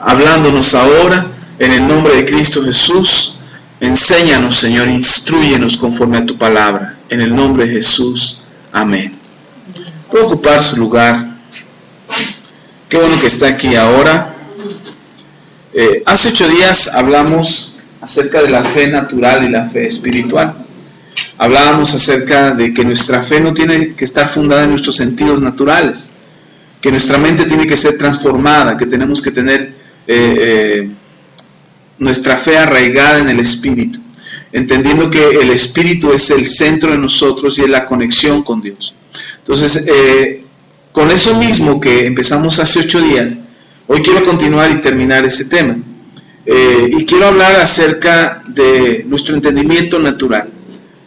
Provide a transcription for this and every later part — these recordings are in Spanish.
Hablándonos ahora en el nombre de Cristo Jesús. Enséñanos, Señor, instrúyenos conforme a tu palabra. En el nombre de Jesús. Amén. Puede ocupar su lugar. Qué bueno que está aquí ahora. Hace 8 días hablamos acerca de la fe natural y la fe espiritual. Hablábamos acerca de que nuestra fe no tiene que estar fundada en nuestros sentidos naturales, que nuestra mente tiene que ser transformada, que tenemos que tener nuestra fe arraigada en el Espíritu, entendiendo que el Espíritu es el centro de nosotros y es la conexión con Dios. Entonces, con eso mismo que empezamos hace 8 días, hoy quiero continuar y terminar ese tema. Y quiero hablar acerca de nuestro entendimiento natural,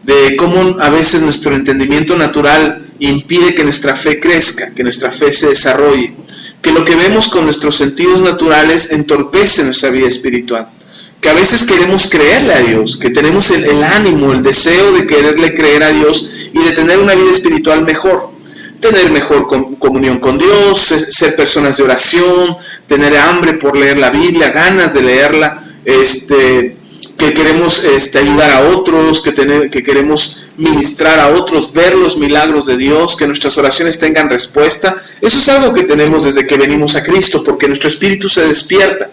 de cómo a veces nuestro entendimiento natural impide que nuestra fe crezca, que nuestra fe se desarrolle, que lo que vemos con nuestros sentidos naturales entorpece nuestra vida espiritual, que a veces queremos creerle a Dios, que tenemos el ánimo, el deseo de quererle creer a Dios y de tener una vida espiritual mejor, tener mejor comunión con Dios, ser personas de oración, tener hambre por leer la Biblia, ganas de leerla, que queremos ayudar a otros, que queremos ministrar a otros, ver los milagros de Dios, que nuestras oraciones tengan respuesta. Eso es algo que tenemos desde que venimos a Cristo, porque nuestro espíritu se despierta.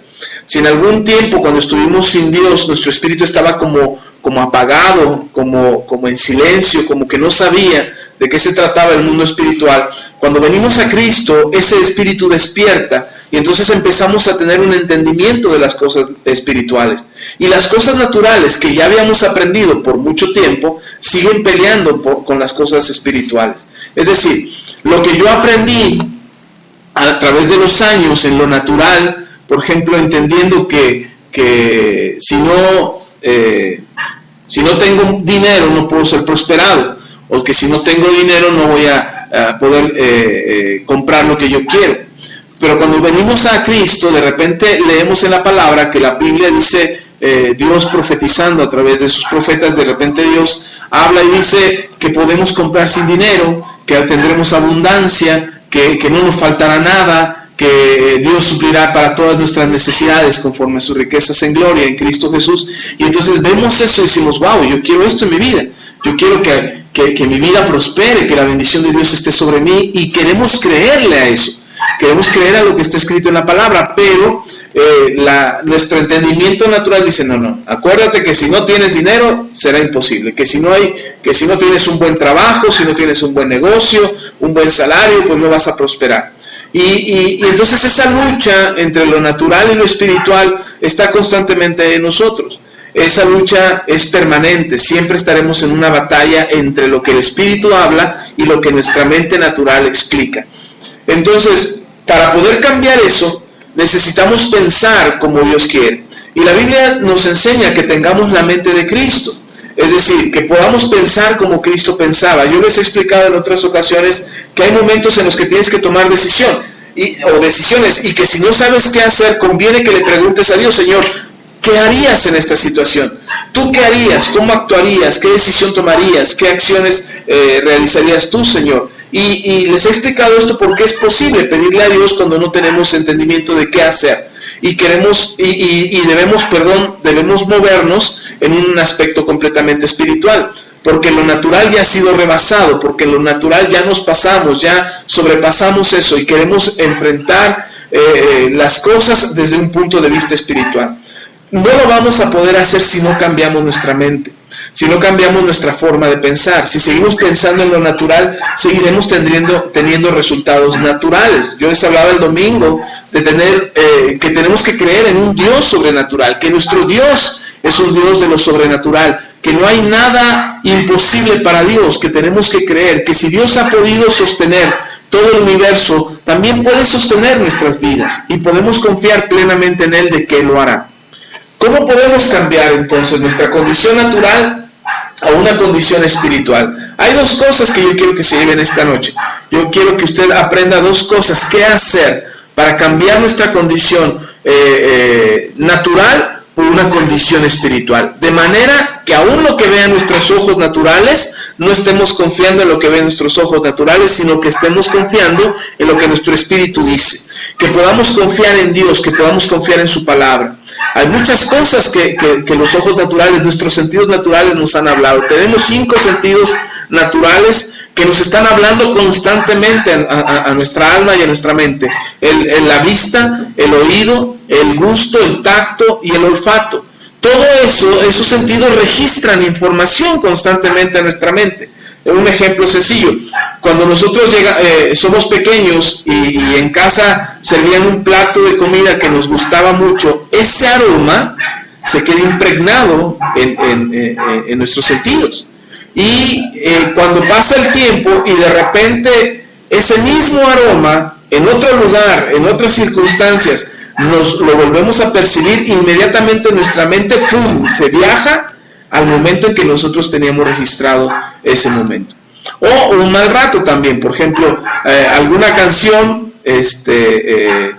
Si en algún tiempo cuando estuvimos sin Dios, nuestro espíritu estaba como apagado, como en silencio, como que no sabía de qué se trataba el mundo espiritual, cuando venimos a Cristo, ese espíritu despierta y entonces empezamos a tener un entendimiento de las cosas espirituales. Y las cosas naturales que ya habíamos aprendido por mucho tiempo, siguen peleando con las cosas espirituales. Es decir, lo que yo aprendí a través de los años en lo natural, por ejemplo, entendiendo que si no tengo dinero no puedo ser prosperado, o que si no tengo dinero no voy a poder comprar lo que yo quiero. Pero cuando venimos a Cristo, de repente leemos en la palabra que la Biblia dice, Dios profetizando a través de sus profetas, de repente Dios habla y dice que podemos comprar sin dinero, que tendremos abundancia, que no nos faltará nada, que Dios suplirá para todas nuestras necesidades conforme a sus riquezas en gloria en Cristo Jesús. Y entonces vemos eso y decimos, wow, yo quiero esto en mi vida. Yo quiero que mi vida prospere, que la bendición de Dios esté sobre mí, y queremos creerle a eso. Queremos creer a lo que está escrito en la palabra, pero nuestro entendimiento natural dice, no, acuérdate que si no tienes dinero será imposible, que si no tienes un buen trabajo, si no tienes un buen negocio, un buen salario, pues no vas a prosperar. Y entonces esa lucha entre lo natural y lo espiritual está constantemente en nosotros. Esa lucha es permanente, siempre estaremos en una batalla entre lo que el Espíritu habla y lo que nuestra mente natural explica. Entonces, para poder cambiar eso, necesitamos pensar como Dios quiere. Y la Biblia nos enseña que tengamos la mente de Cristo. Es decir, que podamos pensar como Cristo pensaba. Yo les he explicado en otras ocasiones que hay momentos en los que tienes que tomar decisiones, y que si no sabes qué hacer, conviene que le preguntes a Dios, Señor, ¿qué harías en esta situación? ¿Tú qué harías? ¿Cómo actuarías? ¿Qué decisión tomarías? ¿Qué acciones realizarías tú, Señor? Y les he explicado esto porque es posible pedirle a Dios cuando no tenemos entendimiento de qué hacer. Y debemos movernos en un aspecto completamente espiritual, porque lo natural ya ha sido rebasado, porque lo natural ya nos pasamos, ya sobrepasamos eso y queremos enfrentar las cosas desde un punto de vista espiritual. No lo vamos a poder hacer si no cambiamos nuestra mente, si no cambiamos nuestra forma de pensar. Si seguimos pensando en lo natural, seguiremos teniendo resultados naturales. Yo les hablaba el domingo de que tenemos que creer en un Dios sobrenatural, que nuestro Dios es un Dios de lo sobrenatural, que no hay nada imposible para Dios, que tenemos que creer que si Dios ha podido sostener todo el universo, también puede sostener nuestras vidas y podemos confiar plenamente en Él de que lo hará. ¿Cómo podemos cambiar entonces nuestra condición natural a una condición espiritual? Hay dos cosas que yo quiero que se lleven esta noche. Yo quiero que usted aprenda dos cosas, qué hacer para cambiar nuestra condición natural por una condición espiritual, de manera que aún lo que vean nuestros ojos naturales, no estemos confiando en lo que ven nuestros ojos naturales, sino que estemos confiando en lo que nuestro espíritu dice, que podamos confiar en Dios, que podamos confiar en su palabra. Hay muchas cosas que los ojos naturales, nuestros sentidos naturales nos han hablado. Tenemos 5 sentidos naturales que nos están hablando constantemente a nuestra alma y a nuestra mente. La vista, el oído, el gusto, el tacto y el olfato. Todo eso, esos sentidos registran información constantemente a nuestra mente. Un ejemplo sencillo: cuando nosotros somos pequeños y en casa servían un plato de comida que nos gustaba mucho, ese aroma se queda impregnado en nuestros sentidos. Y cuando pasa el tiempo y de repente ese mismo aroma en otro lugar, en otras circunstancias, nos lo volvemos a percibir, inmediatamente nuestra mente se viaja al momento en que nosotros teníamos registrado ese momento. O un mal rato también, por ejemplo, alguna canción que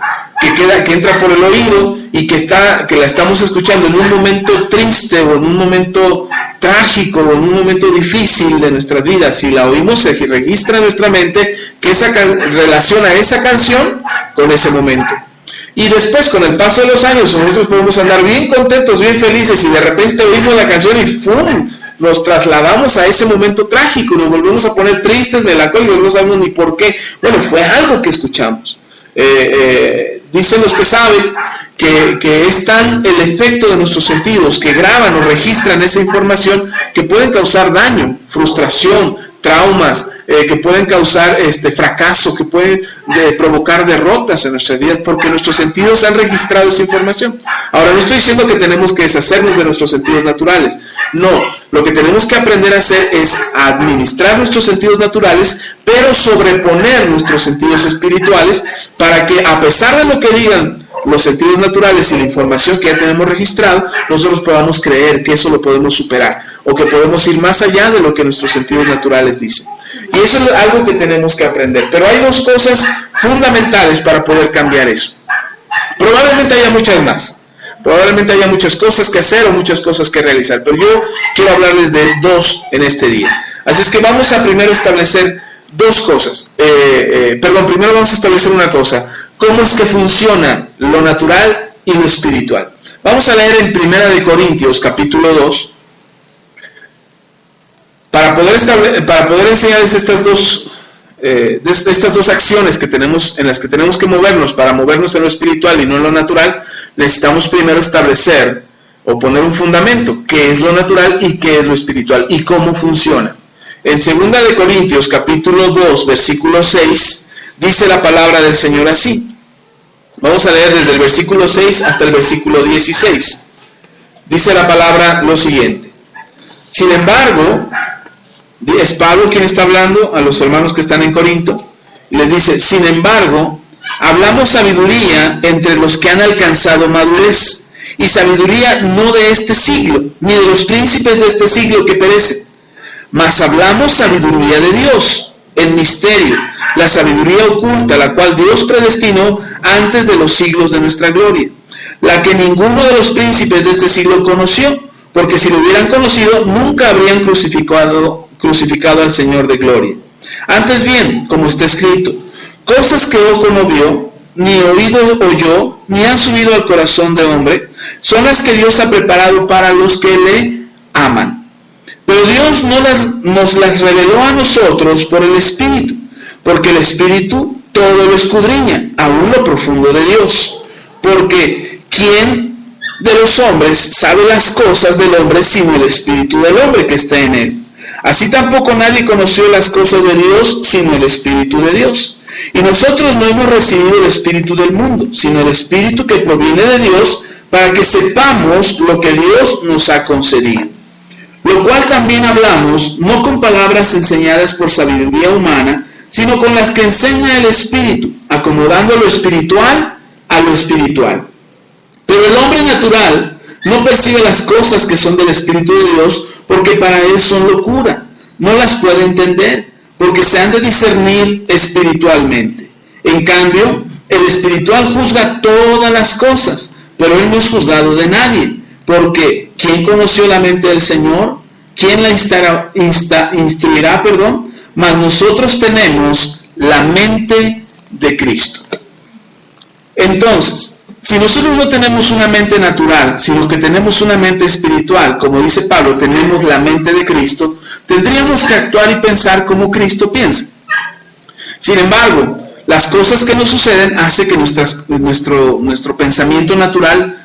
entra por el oído y que la estamos escuchando en un momento triste o en un momento trágico o en un momento difícil de nuestras vidas. Si la oímos, se registra en nuestra mente que relaciona esa canción con ese momento. Y después, con el paso de los años, nosotros podemos andar bien contentos, bien felices, y de repente oímos la canción y ¡fum!, nos trasladamos a ese momento trágico, nos volvemos a poner tristes, melancólicos, no sabemos ni por qué. Bueno, fue algo que escuchamos. Dicen los que saben que es tan el efecto de nuestros sentidos que graban o registran esa información que pueden causar daño, frustración, traumas, que pueden causar fracaso, que pueden provocar derrotas en nuestras vidas, porque nuestros sentidos han registrado esa información. Ahora, no estoy diciendo que tenemos que deshacernos de nuestros sentidos naturales. No, lo que tenemos que aprender a hacer es administrar nuestros sentidos naturales, pero sobreponer nuestros sentidos espirituales, para que, a pesar de lo que digan los sentidos naturales y la información que ya tenemos registrado, nosotros podamos creer que eso lo podemos superar, o que podemos ir más allá de lo que nuestros sentidos naturales dicen. Y eso es algo que tenemos que aprender. Pero hay dos cosas fundamentales para poder cambiar eso. Probablemente haya muchas más. Probablemente haya muchas cosas que hacer o muchas cosas que realizar. Pero yo quiero hablarles de dos en este día. Así es que vamos a primero establecer dos cosas. Primero vamos a establecer una cosa. ¿Cómo es que funciona lo natural y lo espiritual? Vamos a leer en 1 Corintios capítulo 2. Para poder enseñarles estas dos acciones que tenemos, en las que tenemos que movernos, para movernos en lo espiritual y no en lo natural, necesitamos primero establecer o poner un fundamento: qué es lo natural y qué es lo espiritual y cómo funciona. En 2 Corintios capítulo 2 versículo 6 dice la palabra del Señor así. Vamos a leer desde el versículo 6 hasta el versículo 16. Dice la palabra lo siguiente: sin embargo, es Pablo quien está hablando a los hermanos que están en Corinto, y les dice: sin embargo, hablamos sabiduría entre los que han alcanzado madurez, y sabiduría no de este siglo, ni de los príncipes de este siglo que perecen, mas hablamos sabiduría de Dios, en misterio, la sabiduría oculta, la cual Dios predestinó antes de los siglos de nuestra gloria, la que ninguno de los príncipes de este siglo conoció, porque si lo hubieran conocido, nunca habrían crucificado al Señor de gloria. Antes bien, como está escrito: cosas que ojo no vio, ni oído oyó, ni han subido al corazón de hombre, son las que Dios ha preparado para los que le aman. Pero Dios nos las reveló a nosotros por el Espíritu, porque el Espíritu todo lo escudriña, aún lo profundo de Dios. Porque ¿quién de los hombres sabe las cosas del hombre sino el Espíritu del hombre que está en él? Así tampoco nadie conoció las cosas de Dios sino el Espíritu de Dios. Y nosotros no hemos recibido el Espíritu del mundo, sino el Espíritu que proviene de Dios, para que sepamos lo que Dios nos ha concedido. Lo cual también hablamos, no con palabras enseñadas por sabiduría humana, sino con las que enseña el Espíritu, acomodando lo espiritual a lo espiritual. Pero el hombre natural no percibe las cosas que son del Espíritu de Dios, porque para él son locura. No las puede entender, porque se han de discernir espiritualmente. En cambio, el espiritual juzga todas las cosas, pero él no es juzgado de nadie, porque ¿quién conoció la mente del Señor? ¿Quién la instruirá? Mas nosotros tenemos la mente de Cristo. Entonces, si nosotros no tenemos una mente natural, sino que tenemos una mente espiritual, como dice Pablo, tenemos la mente de Cristo, tendríamos que actuar y pensar como Cristo piensa. Sin embargo, las cosas que nos suceden hacen que nuestro pensamiento natural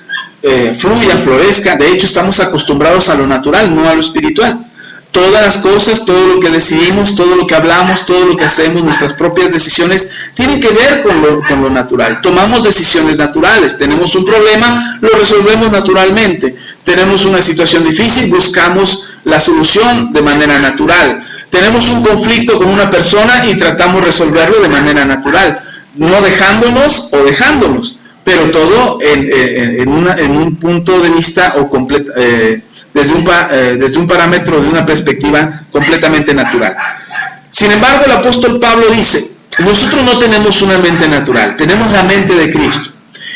fluya, florezca. De hecho, estamos acostumbrados a lo natural, no a lo espiritual. Todas las cosas, todo lo que decidimos, todo lo que hablamos, todo lo que hacemos, nuestras propias decisiones, tienen que ver con lo natural. Tomamos decisiones naturales. Tenemos un problema, lo resolvemos naturalmente. Tenemos una situación difícil, buscamos la solución de manera natural. Tenemos un conflicto con una persona y tratamos de resolverlo de manera natural, no dejándonos o dejándonos, pero todo en un punto de vista o desde un parámetro, de una perspectiva completamente natural. Sin embargo, el apóstol Pablo dice, nosotros no tenemos una mente natural, tenemos la mente de Cristo.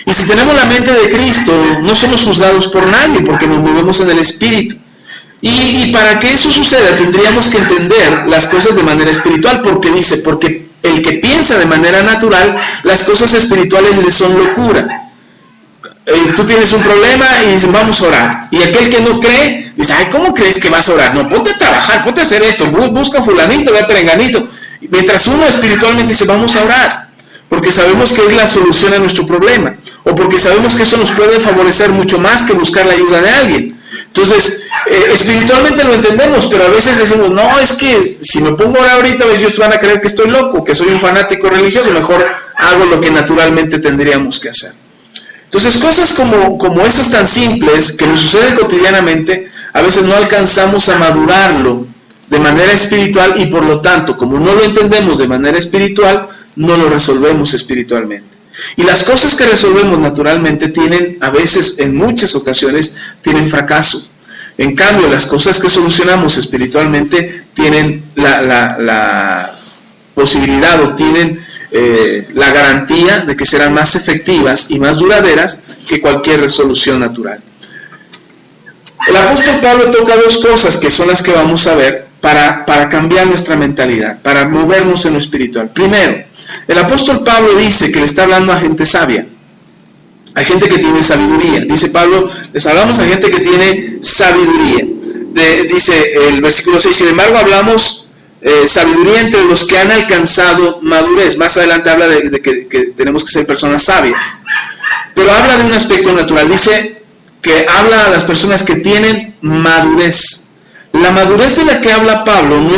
Y si tenemos la mente de Cristo, no somos juzgados por nadie, porque nos movemos en el Espíritu. Y para que eso suceda, tendríamos que entender las cosas de manera espiritual, porque dice, porque el que piensa de manera natural, las cosas espirituales le son locura. Tú tienes un problema y dices, vamos a orar. Y aquel que no cree, dice, ay, ¿cómo crees que vas a orar? No, ponte a trabajar, ponte a hacer esto, busca fulanito, ve a perenganito. Mientras uno espiritualmente dice, vamos a orar, porque sabemos que es la solución a nuestro problema, o porque sabemos que eso nos puede favorecer mucho más que buscar la ayuda de alguien. Entonces, espiritualmente lo entendemos, pero a veces decimos, no, es que si me pongo a orar ahorita, ellos van a creer que estoy loco, que soy un fanático religioso, mejor hago lo que naturalmente tendríamos que hacer. Entonces, cosas como estas tan simples que nos suceden cotidianamente, a veces no alcanzamos a madurarlo de manera espiritual y por lo tanto, como no lo entendemos de manera espiritual, no lo resolvemos espiritualmente. Y las cosas que resolvemos naturalmente tienen, a veces, en muchas ocasiones, tienen fracaso. En cambio, las cosas que solucionamos espiritualmente tienen la posibilidad o tienen la garantía de que serán más efectivas y más duraderas que cualquier resolución natural. El apóstol Pablo toca dos cosas que son las que vamos a ver para cambiar nuestra mentalidad, para movernos en lo espiritual. Primero, el apóstol Pablo dice que le está hablando a gente sabia, a gente que tiene sabiduría. Dice Pablo, les hablamos a gente que tiene sabiduría. Dice el versículo 6, sin embargo hablamos sabiduría entre los que han alcanzado madurez. Más adelante habla de que tenemos que ser personas sabias. Pero habla de un aspecto natural. Dice que habla a las personas que tienen madurez. La madurez de la que habla Pablo no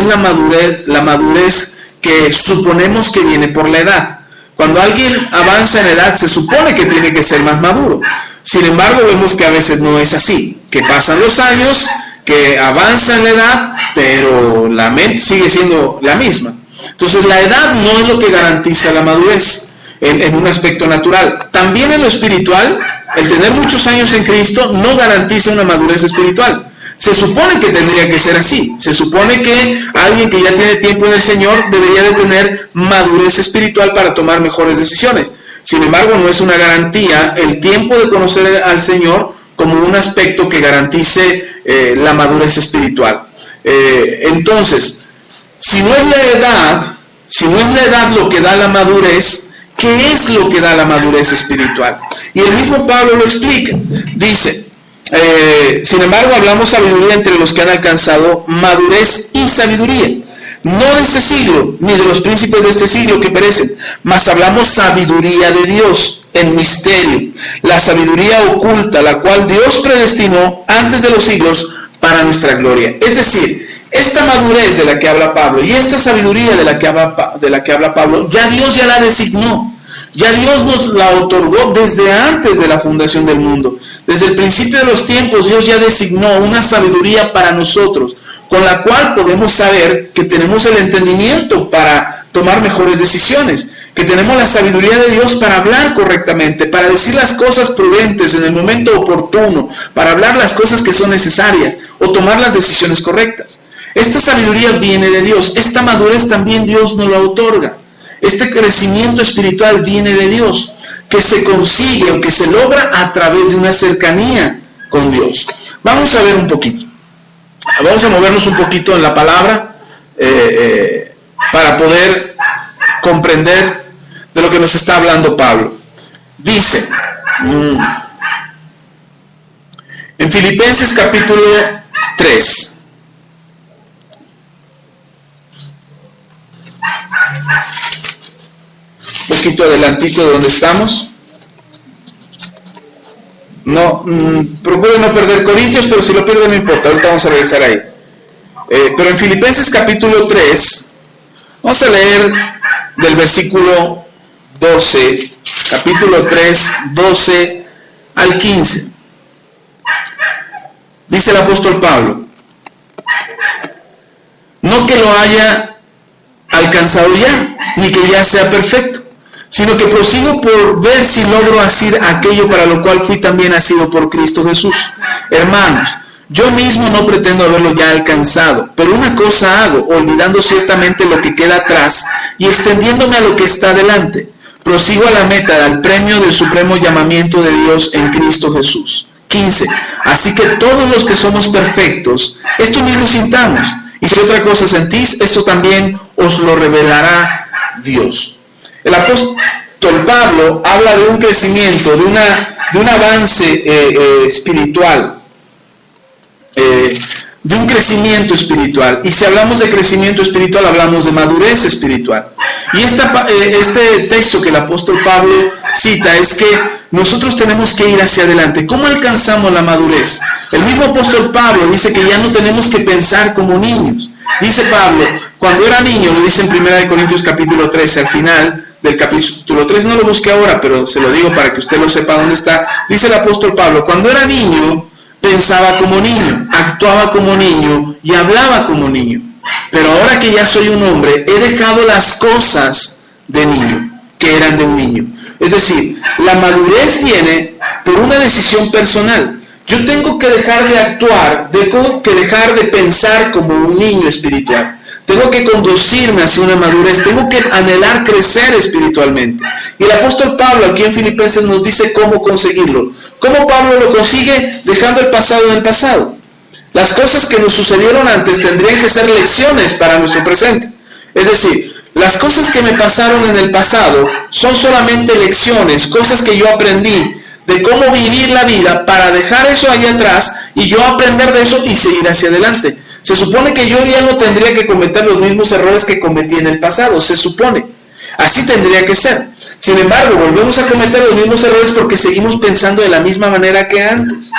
es la madurez que suponemos que viene por la edad. Cuando alguien avanza en edad, se supone que tiene que ser más maduro. Sin embargo, vemos que a veces no es así, que pasan los años, que avanza en la edad, pero la mente sigue siendo la misma. Entonces, la edad no es lo que garantiza la madurez en un aspecto natural. También en lo espiritual, el tener muchos años en Cristo no garantiza una madurez espiritual. Se supone que tendría que ser así. Se supone que alguien que ya tiene tiempo en el Señor debería de tener madurez espiritual para tomar mejores decisiones. Sin embargo, no es una garantía el tiempo de conocer al Señor como un aspecto que garantice la madurez espiritual. Entonces, si no es la edad lo que da la madurez, ¿qué es lo que da la madurez espiritual? Y el mismo Pablo lo explica. Dice, sin embargo, hablamos sabiduría entre los que han alcanzado madurez y sabiduría, no de este siglo, ni de los príncipes de este siglo que perecen, mas hablamos sabiduría de Dios en misterio, la sabiduría oculta, la cual Dios predestinó antes de los siglos para nuestra gloria. Es decir, esta madurez de la que habla Pablo y esta sabiduría de la que habla Pablo, Dios ya la designó. Ya Dios nos la otorgó desde antes de la fundación del mundo. Desde el principio de los tiempos, Dios ya designó una sabiduría para nosotros, con la cual podemos saber que tenemos el entendimiento para tomar mejores decisiones, que tenemos la sabiduría de Dios para hablar correctamente, para decir las cosas prudentes en el momento oportuno, para hablar las cosas que son necesarias o tomar las decisiones correctas. Esta sabiduría viene de Dios. Esta madurez también Dios nos la otorga. Este crecimiento espiritual viene de Dios, que se consigue o que se logra a través de una cercanía con Dios. Vamos a ver un poquito. Vamos a movernos un poquito en la palabra para poder comprender de lo que nos está hablando Pablo. Dice en Filipenses capítulo 3. Un poquito adelantito de donde estamos. No, procure no perder Corintios, pero si lo pierde no importa, ahorita vamos a regresar ahí. Pero en Filipenses capítulo 3, vamos a leer del versículo 12, capítulo 3, 12 al 15. Dice el apóstol Pablo: no que lo haya alcanzado ya, ni que ya sea perfecto, sino que prosigo por ver si logro hacer aquello para lo cual fui también nacido por Cristo Jesús. Hermanos, yo mismo no pretendo haberlo ya alcanzado, pero una cosa hago, olvidando ciertamente lo que queda atrás y extendiéndome a lo que está delante. Prosigo a la meta, al premio del supremo llamamiento de Dios en Cristo Jesús. 15. Así que todos los que somos perfectos, esto mismo sintamos, y si otra cosa sentís, esto también os lo revelará Dios. El apóstol Pablo habla de un crecimiento, de un avance espiritual, de un crecimiento espiritual. Y si hablamos de crecimiento espiritual, hablamos de madurez espiritual. Y este texto que el apóstol Pablo cita es que nosotros tenemos que ir hacia adelante. ¿Cómo alcanzamos la madurez? El mismo apóstol Pablo dice que ya no tenemos que pensar como niños. Dice Pablo, cuando era niño, lo dice en 1 Corintios capítulo 13, al final del capítulo 3, no lo busqué ahora, pero se lo digo para que usted lo sepa dónde está. Dice el apóstol Pablo, cuando era niño, pensaba como niño, actuaba como niño y hablaba como niño. Pero ahora que ya soy un hombre, he dejado las cosas de niño, que eran de un niño. Es decir, la madurez viene por una decisión personal. Yo tengo que dejar de actuar, tengo que dejar de pensar como un niño espiritual. Tengo que conducirme hacia una madurez, tengo que anhelar crecer espiritualmente. Y el apóstol Pablo aquí en Filipenses nos dice cómo conseguirlo. ¿Cómo Pablo lo consigue? Dejando el pasado en el pasado. Las cosas que nos sucedieron antes tendrían que ser lecciones para nuestro presente. Es decir, las cosas que me pasaron en el pasado son solamente lecciones, cosas que yo aprendí de cómo vivir la vida para dejar eso allá atrás y yo aprender de eso y seguir hacia adelante. Se supone que yo ya no tendría que cometer los mismos errores que cometí en el pasado, se supone. Así tendría que ser. Sin embargo, volvemos a cometer los mismos errores porque seguimos pensando de la misma manera que antes.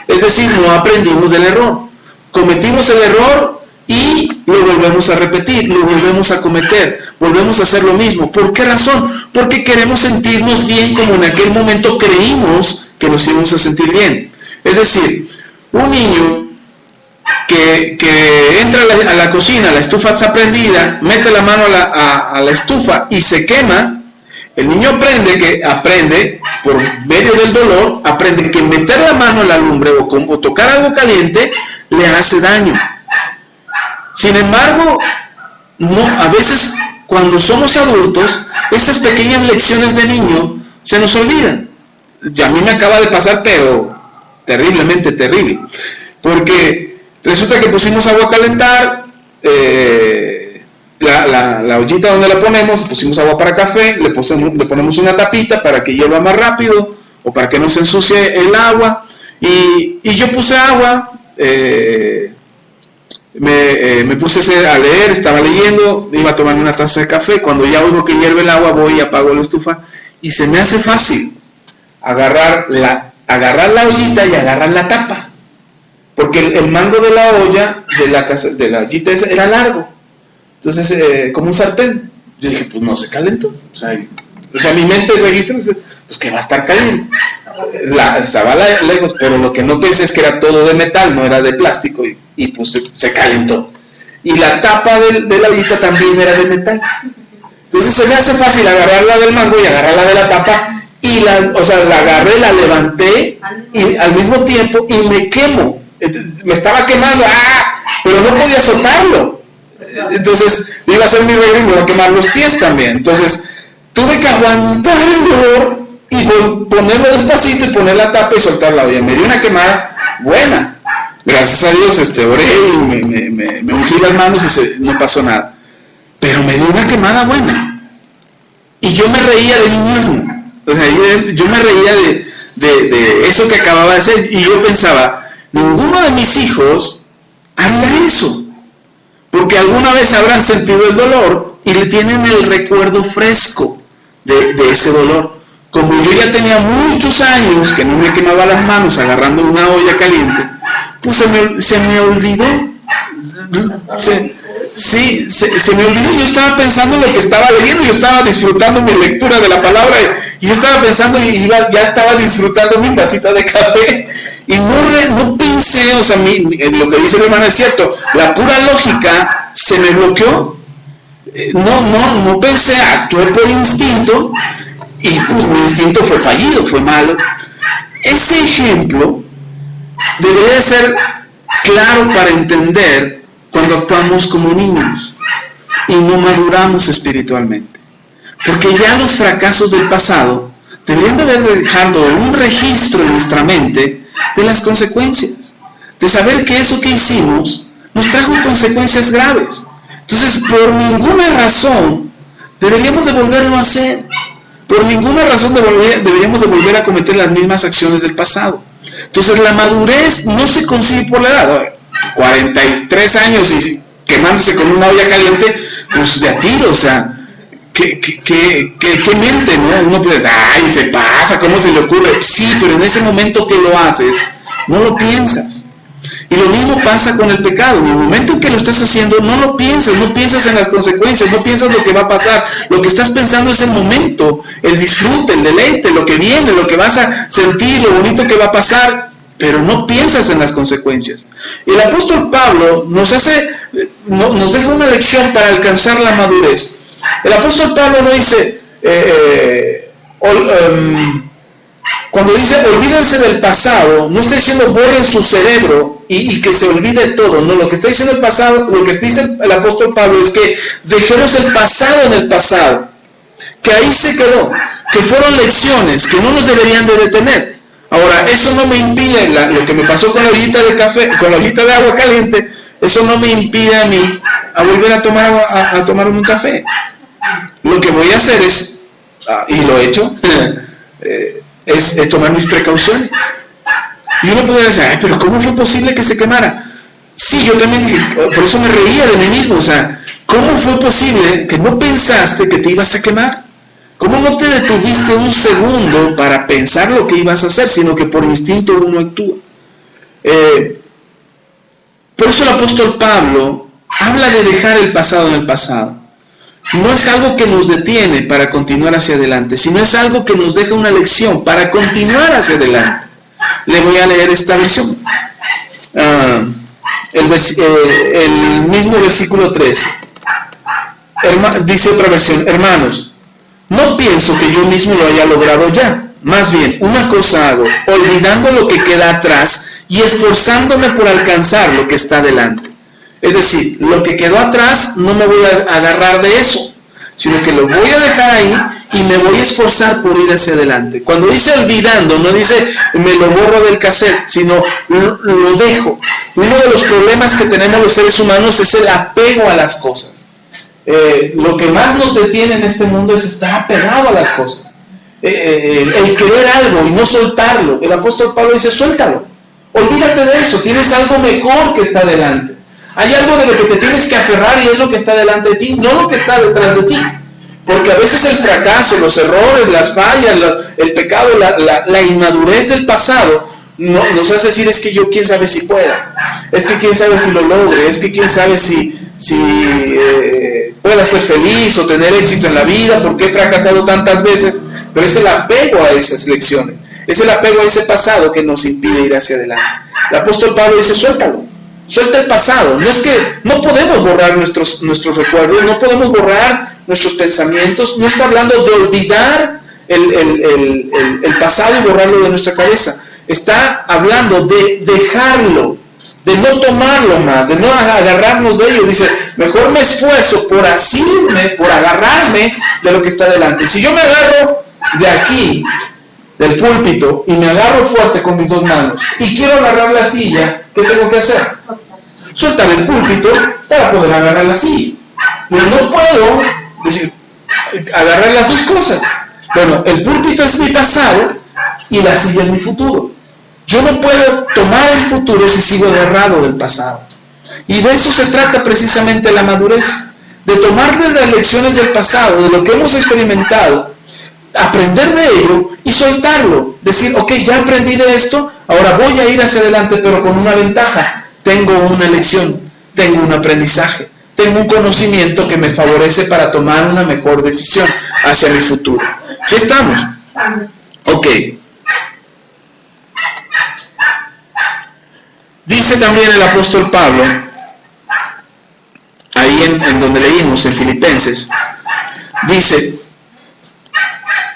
Es decir, no aprendimos del error. Cometimos el error y lo volvemos a repetir, lo volvemos a cometer, volvemos a hacer lo mismo. ¿Por qué razón? Porque queremos sentirnos bien como en aquel momento creímos que nos íbamos a sentir bien. Es decir, un niño que entra a la cocina, la estufa está prendida, mete la mano a la estufa y se quema, el niño aprende por medio del dolor, aprende que meter la mano a la lumbre o tocar algo caliente le hace daño. Sin embargo, a veces cuando somos adultos, esas pequeñas lecciones de niño se nos olvidan. Y a mí me acaba de pasar, pero terriblemente terrible. Porque resulta que pusimos agua a calentar, la ollita donde la ponemos, pusimos agua para café, le ponemos una tapita para que hierva más rápido o para que no se ensucie el agua. Y yo puse agua, me puse a leer, estaba leyendo, iba a tomar una taza de café. Cuando ya oigo que hierve el agua, voy y apago la estufa y se me hace fácil agarrar la ollita y agarrar la tapa, porque el mango de la olla, de la ollita esa, era largo, entonces como un sartén. Yo dije, pues no se calentó, o sea, O sea, mi mente registra, pues que va a estar caliente. Estaba lejos, pero lo que no pensé es que era todo de metal, no era de plástico, y pues se calentó. Y la tapa de la ollita también era de metal. Entonces se me hace fácil agarrarla del mango y agarrarla de la tapa, y la agarré, la levanté, y al mismo tiempo, y me quemo. Entonces, me estaba quemando, pero no podía soltarlo. Entonces iba a ser mi regla y me iba a quemar los pies también. Entonces tuve que aguantar el dolor y ponerlo despacito y poner la tapa y soltar la olla. Me dio una quemada buena. Gracias a Dios oré y me ungí las manos y no pasó nada. Pero me dio una quemada buena. Y yo me reía de mí mismo. O sea, yo me reía de eso que acababa de hacer. Y yo pensaba, ninguno de mis hijos haría eso. Porque alguna vez habrán sentido el dolor y le tienen el recuerdo fresco de ese dolor. Como yo ya tenía muchos años que no me quemaba las manos agarrando una olla caliente, pues se me olvidó. Se me olvidó. Yo estaba pensando en lo que estaba leyendo, yo estaba disfrutando mi lectura de la palabra, y yo estaba pensando y ya estaba disfrutando mi tacita de café. Y no pensé, o sea, lo que dice mi hermana es cierto, la pura lógica se me bloqueó. No pensé, actué por instinto, y pues mi instinto fue fallido, fue malo. Ese ejemplo debería ser claro para entender cuando actuamos como niños y no maduramos espiritualmente. Porque ya los fracasos del pasado deberían de haber dejado un registro en nuestra mente de las consecuencias, de saber que eso que hicimos nos trajo consecuencias graves. Entonces, por ninguna razón deberíamos de volverlo a hacer. Por ninguna razón deberíamos de volver a cometer las mismas acciones del pasado. Entonces, la madurez no se consigue por la edad. 43 años y quemándose con una olla caliente, pues de a tiro, o sea, ¿qué mente, no? Uno puede decir, ¡ay, se pasa! ¿Cómo se le ocurre? Sí, pero en ese momento que lo haces, no lo piensas. Y lo mismo pasa con el pecado. En el momento en que lo estás haciendo, no lo piensas, no piensas en las consecuencias, no piensas lo que va a pasar. Lo que estás pensando es el momento, el disfrute, el deleite, lo que viene, lo que vas a sentir, lo bonito que va a pasar, pero no piensas en las consecuencias. El apóstol Pablo nos deja una lección para alcanzar la madurez. El apóstol Pablo no dice, cuando dice olvídense del pasado, no está diciendo borren su cerebro y que se olvide todo. No, lo que está diciendo lo que dice el apóstol Pablo es que dejemos el pasado en el pasado, que ahí se quedó, que fueron lecciones que no nos deberían de detener. Ahora, eso no me impide, lo que me pasó con la ollita de café, con la ollita de agua caliente, eso no me impide a mí a volver a tomar un café. Lo que voy a hacer es, y lo he hecho, es tomar mis precauciones. Y uno podría decir, pero ¿cómo fue posible que se quemara? Sí, yo también dije, por eso me reía de mí mismo, o sea, ¿cómo fue posible que no pensaste que te ibas a quemar? ¿Cómo no te detuviste un segundo para pensar lo que ibas a hacer, sino que por instinto uno actúa? Por eso el apóstol Pablo habla de dejar el pasado en el pasado. No es algo que nos detiene para continuar hacia adelante, sino es algo que nos deja una lección para continuar hacia adelante. Le voy a leer esta versión. El mismo versículo 13. Dice otra versión, hermanos, no pienso que yo mismo lo haya logrado ya. Más bien, una cosa hago, olvidando lo que queda atrás y esforzándome por alcanzar lo que está delante. Es decir, lo que quedó atrás no me voy a agarrar de eso, sino que lo voy a dejar ahí y me voy a esforzar por ir hacia adelante. Cuando dice olvidando, no dice me lo borro del cassette, sino lo dejo. Uno de los problemas que tenemos los seres humanos es el apego a las cosas. Lo que más nos detiene en este mundo es estar apegado a las cosas. El querer algo y no soltarlo. El apóstol Pablo dice, suéltalo. Olvídate de eso, tienes algo mejor que está delante. Hay algo de lo que te tienes que aferrar y es lo que está delante de ti, no lo que está detrás de ti. Porque a veces el fracaso, los errores, las fallas, el pecado, la inmadurez del pasado nos hace decir, es que yo quién sabe si pueda, es que quién sabe si lo logre, es que quién sabe si pueda pueda ser feliz o tener éxito en la vida, porque he fracasado tantas veces, pero es el apego a esas lecciones, es el apego a ese pasado que nos impide ir hacia adelante. El apóstol Pablo dice, suéltalo, suelta el pasado. No es que no podemos borrar nuestros recuerdos, no podemos borrar nuestros pensamientos, no está hablando de olvidar el pasado y borrarlo de nuestra cabeza, está hablando de dejarlo, de no tomarlo más, de no agarrarnos de ello. Dice, mejor me esfuerzo por asirme, por agarrarme de lo que está delante. Si yo me agarro de aquí, del púlpito, y me agarro fuerte con mis dos manos, y quiero agarrar la silla, ¿qué tengo que hacer? Soltar el púlpito para poder agarrar la silla. Pero no puedo agarrar las dos cosas. Bueno, el púlpito es mi pasado y la silla es mi futuro. Yo no puedo tomar el futuro si sigo agarrado del pasado. Y de eso se trata precisamente la madurez, de tomar de las lecciones del pasado, de lo que hemos experimentado, aprender de ello y soltarlo. Decir, ok, ya aprendí de esto, ahora voy a ir hacia adelante, pero con una ventaja. Tengo una lección, tengo un aprendizaje, tengo un conocimiento que me favorece para tomar una mejor decisión hacia mi futuro. ¿Sí estamos? Ok. Dice también el apóstol Pablo, ahí en donde leímos en Filipenses, dice,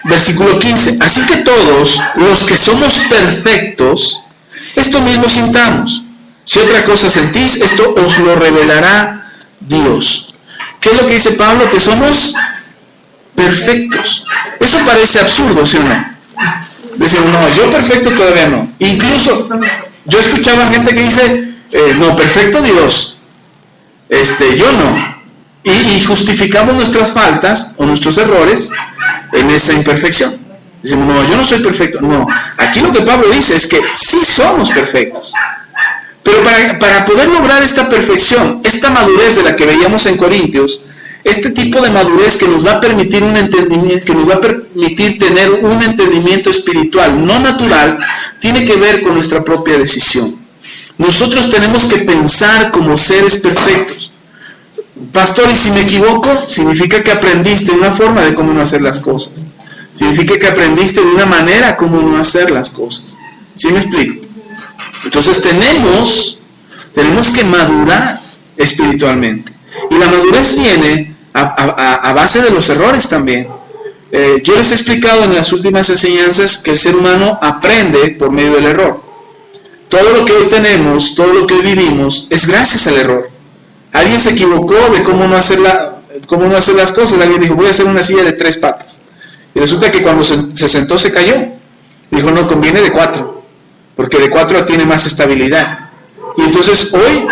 versículo 15, así que todos los que somos perfectos, esto mismo sintamos. Si otra cosa sentís, esto os lo revelará Dios. ¿Qué es lo que dice Pablo? Que somos perfectos. Eso parece absurdo, ¿sí o no? Decir, no, yo perfecto todavía no. Incluso, yo escuchaba gente que dice, no, perfecto Dios. Yo no. Y justificamos nuestras faltas o nuestros errores en esa imperfección. Decimos, no, yo no soy perfecto. No, aquí lo que Pablo dice es que sí somos perfectos. Pero para poder lograr esta perfección, esta madurez de la que veíamos en Corintios, este tipo de madurez que nos va a permitir un entendimiento, que nos va a permitir tener un entendimiento espiritual, no natural, tiene que ver con nuestra propia decisión. Nosotros tenemos que pensar como seres perfectos. Pastor, y si me equivoco, significa que aprendiste una forma de cómo no hacer las cosas. Significa que aprendiste de una manera cómo no hacer las cosas. ¿Sí me explico? Entonces tenemos que madurar espiritualmente. Y la madurez viene a base de los errores también. Yo les he explicado en las últimas enseñanzas que el ser humano aprende por medio del error. Todo lo que hoy tenemos, todo lo que hoy vivimos, es gracias al error. Alguien se equivocó de cómo no hacer las cosas. Alguien dijo, voy a hacer una silla de 3 patas. Y resulta que cuando se sentó se cayó. Dijo, no, conviene de 4, porque de 4 tiene más estabilidad. Y entonces hoy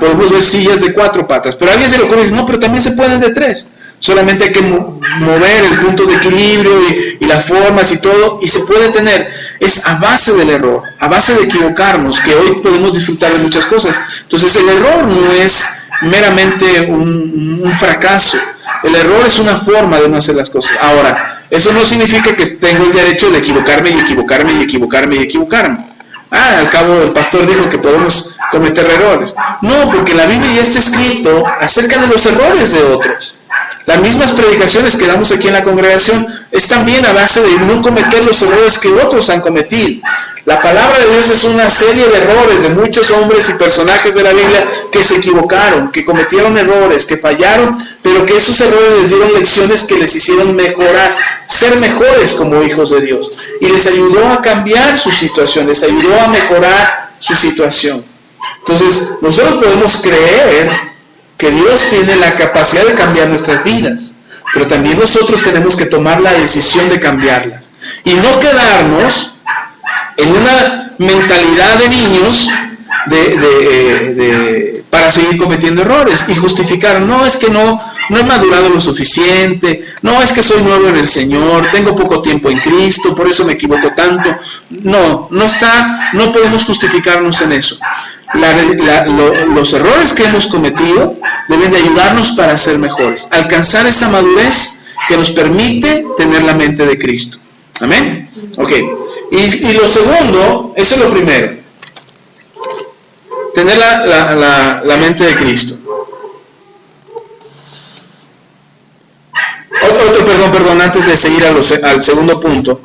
podemos ver sillas de 4 patas. Pero alguien se lo ocurre y dice, no, pero también se pueden de 3. Solamente hay que mover el punto de equilibrio y las formas y todo, y se puede tener. Es a base del error, a base de equivocarnos, que hoy podemos disfrutar de muchas cosas. Entonces el error no es meramente un fracaso. El error es una forma de no hacer las cosas. Ahora, eso no significa que tengo el derecho de equivocarme y equivocarme y equivocarme y equivocarme. Al cabo el pastor dijo que podemos cometer errores. No, porque en la Biblia ya está escrito acerca de los errores de otros. Las mismas predicaciones que damos aquí en la congregación es también a base de no cometer los errores que otros han cometido. La palabra de Dios es una serie de errores de muchos hombres y personajes de la Biblia que se equivocaron, que cometieron errores, que fallaron, pero que esos errores les dieron lecciones que les hicieron mejorar, ser mejores como hijos de Dios. Y les ayudó a cambiar su situación, les ayudó a mejorar su situación. Entonces, nosotros podemos creer que Dios tiene la capacidad de cambiar nuestras vidas, pero también nosotros tenemos que tomar la decisión de cambiarlas y no quedarnos en una mentalidad de niños para seguir cometiendo errores y justificar, no, es que no he madurado lo suficiente, no, es que soy nuevo en el Señor, tengo poco tiempo en Cristo, por eso me equivoco tanto. No podemos justificarnos en eso. Los errores que hemos cometido deben de ayudarnos para ser mejores, alcanzar esa madurez que nos permite tener la mente de Cristo. Amén. Ok. Y lo segundo, eso es lo primero, tener la mente de Cristo. Perdón, antes de seguir al segundo punto.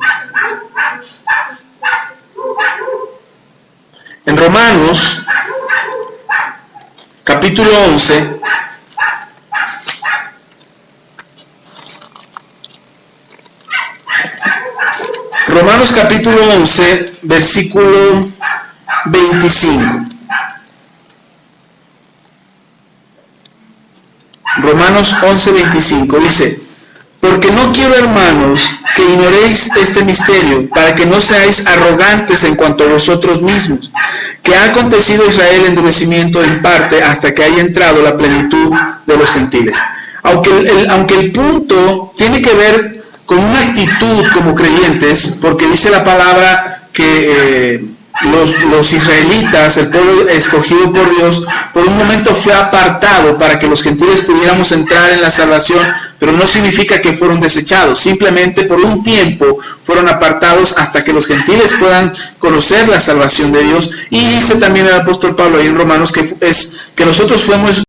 En Romanos, capítulo 11, Romanos capítulo 11, versículo 25. Romanos 11, 25 dice: porque no quiero, hermanos, que ignoréis este misterio, para que no seáis arrogantes en cuanto a vosotros mismos, que ha acontecido a Israel endurecimiento en parte hasta que haya entrado la plenitud de los gentiles. Aunque el punto tiene que ver con una actitud como creyentes, porque dice la palabra que los israelitas, el pueblo escogido por Dios, por un momento fue apartado para que los gentiles pudiéramos entrar en la salvación, pero no significa que fueron desechados, simplemente por un tiempo fueron apartados hasta que los gentiles puedan conocer la salvación de Dios. Y dice también el apóstol Pablo ahí en Romanos que nosotros fuimos